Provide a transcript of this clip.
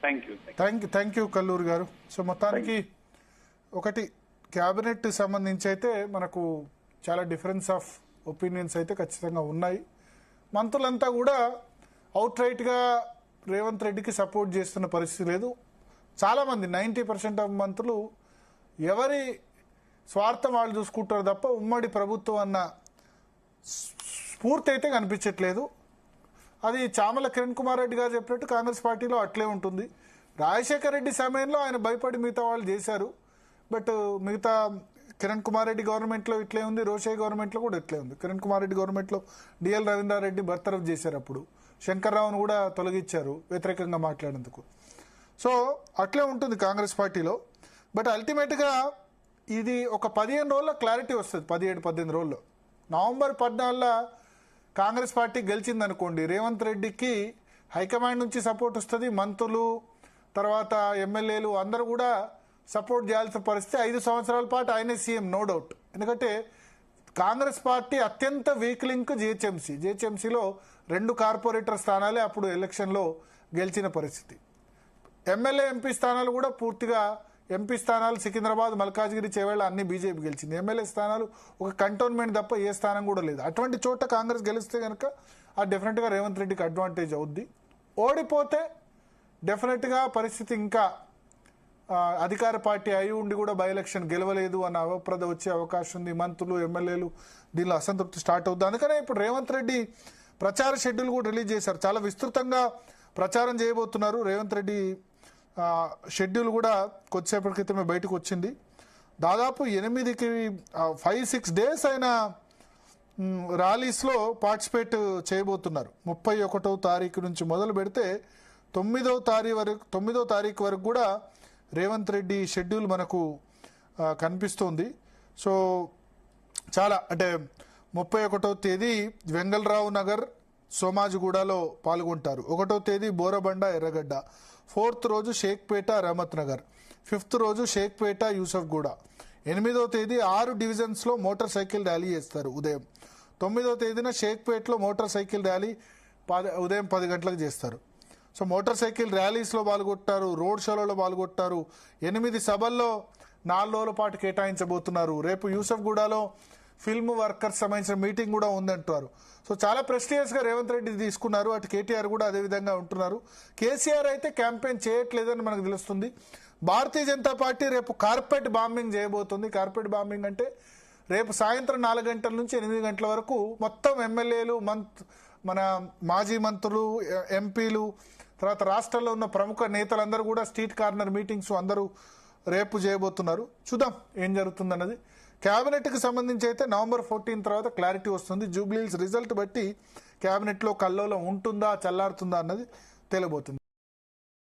Thank you Kalluri గారు. So మొత్తానికి ఒకటి క్యాబినెట్ సంబంధించి అయితే మనకు చాలా డిఫరెన్స్ ఆఫ్ ఒపీనియన్స్ అయితే ఖచ్చితంగా ఉన్నాయి. మంత్రులంతా కూడా అవుట్ రైట్గా రేవంత్ రెడ్డికి సపోర్ట్ చేస్తున్న పరిస్థితి లేదు. చాలామంది 90% ఆఫ్ మంత్రులు ఎవరి స్వార్థం వాళ్ళు చూసుకుంటారు తప్ప ఉమ్మడి ప్రభుత్వం అన్న స్ఫూర్తి అయితే కనిపించట్లేదు. అది చామల కిరణ్ కుమార్ రెడ్డి గారు చెప్పినట్టు కాంగ్రెస్ పార్టీలో అట్లే ఉంటుంది. రాజశేఖర రెడ్డి సమయంలో ఆయన భయపడి మిగతా వాళ్ళు చేశారు. బట్ మిగతా కిరణ్ కుమార్ రెడ్డి గవర్నమెంట్లో ఇట్లే ఉంది, రోషయ్య గవర్నమెంట్లో కూడా ఇట్లే ఉంది. కిరణ్ కుమార్ రెడ్డి గవర్నమెంట్లో డిఎల్ రవీంద్రారెడ్డి బర్తరఫ్ చేశారు, అప్పుడు శంకర్రావును కూడా తొలగించారు వ్యతిరేకంగా మాట్లాడేందుకు. సో అట్లే ఉంటుంది కాంగ్రెస్ పార్టీలో. బట్ అల్టిమేట్గా ఇది ఒక 15 రోజుల్లో క్లారిటీ వస్తుంది. 17-18 రోజుల్లో నవంబర్ 14 కాంగ్రెస్ పార్టీ గెలిచిందనుకోండి, రేవంత్ రెడ్డికి హైకమాండ్ నుంచి సపోర్ట్ వస్తుంది. మంత్రులు తర్వాత ఎమ్మెల్యేలు అందరూ కూడా సపోర్ట్ చేయాల్సిన పరిస్థితి. 5 సంవత్సరాల పాటు ఆయనే సీఎం, నో డౌట్. ఎందుకంటే కాంగ్రెస్ పార్టీ అత్యంత వీక్ లింక్ జిహెచ్ఎంసీలో 2 కార్పొరేటర్ స్థానాలే అప్పుడు ఎలక్షన్లో గెలిచిన పరిస్థితి. ఎమ్మెల్యే ఎంపీ స్థానాలు కూడా పూర్తిగా ఎంపీ స్థానాలు సికింద్రాబాద్, మల్కాజ్గిరి, చేవేళ్ల అన్ని బీజేపీ గెలిచింది. ఎమ్మెల్యే స్థానాలు ఒక కంటోన్మెంట్ తప్ప ఏ స్థానం కూడా లేదు. అటువంటి చోట కాంగ్రెస్ గెలిస్తే కనుక అది డెఫినెట్గా రేవంత్ రెడ్డికి అడ్వాంటేజ్ అవుద్ది. ఓడిపోతే డెఫినెట్గా పరిస్థితి ఇంకా అధికార పార్టీ అయి ఉండి కూడా బై ఎలక్షన్ గెలవలేదు అన్న అవప్రద వచ్చే అవకాశం ఉంది. మంత్రులు ఎమ్మెల్యేలు దీనిలో అసంతృప్తి స్టార్ట్ అవుతుంది. అందుకనే ఇప్పుడు రేవంత్ రెడ్డి ప్రచార షెడ్యూల్ కూడా రిలీజ్ చేశారు. చాలా విస్తృతంగా ప్రచారం చేయబోతున్నారు. రేవంత్ రెడ్డి షెడ్యూల్ కూడా కొద్దిసేపటి క్రితమే బయటకు వచ్చింది. దాదాపు 5-6 డేస్ అయిన ర్యాలీస్లో పార్టిసిపేట్ చేయబోతున్నారు. 31వ తారీఖు నుంచి మొదలు పెడితే 9వ తారీఖు వరకు కూడా రేవంత్ రెడ్డి షెడ్యూల్ మనకు కనిపిస్తోంది. సో చాలా అంటే 31వ తేదీ వెంగళరావు నగర్, సోమాజిగూడలో పాల్గొంటారు. 1వ తేదీ బోరబండ, ఎర్రగడ్డ. 4th రోజు షేక్పేట, రహమత్ నగర్. 5th రోజు షేక్పేట, యూసఫ్గూడ. 8వ తేదీ 6 డివిజన్స్లో మోటార్ సైకిల్ ర్యాలీ చేస్తారు ఉదయం. 9వ తేదీన షేక్పేటలో మోటార్ సైకిల్ ర్యాలీ ఉదయం 10 గంటలకు చేస్తారు. సో మోటార్ సైకిల్ ర్యాలీస్లో పాల్గొంటారు, రోడ్ షోలలో పాల్గొంటారు. 8 సభల్లో 4 రోజుల పాటు కేటాయించబోతున్నారు. రేపు యూసఫ్గూడలో ఫిల్మ్ వర్కర్స్ సంబంధించిన మీటింగ్ కూడా ఉందంటారు. సో చాలా ప్రెస్టీజియస్గా రేవంత్ రెడ్డి తీసుకున్నారు. అటు కేటీఆర్ కూడా అదేవిధంగా ఉంటున్నారు. కేసీఆర్ అయితే క్యాంపెయిన్ చేయట్లేదని మనకు తెలుస్తుంది. భారతీయ జనతా పార్టీ రేపు కార్పెట్ బాంబింగ్ చేయబోతుంది. కార్పెట్ బాంబింగ్ అంటే రేపు సాయంత్రం 4 గంటల నుంచి 8 గంటల వరకు మొత్తం ఎమ్మెల్యేలు, మన మాజీ మంత్రులు, ఎంపీలు, తర్వాత రాష్ట్రంలో ఉన్న ప్రముఖ నేతలందరూ కూడా స్ట్రీట్ కార్నర్ మీటింగ్స్ అందరూ రేపు చేయబోతున్నారు. చూద్దాం ఏం జరుగుతుందన్నది. క్యాబినెట్కి సంబంధించి అయితే నవంబర్ 14 తర్వాత క్లారిటీ వస్తుంది. జూబ్లీహిల్స్ రిజల్ట్ బట్టి క్యాబినెట్లో కల్లోలం ఉంటుందా, చల్లారుతుందా అన్నది తేలబోతుంది.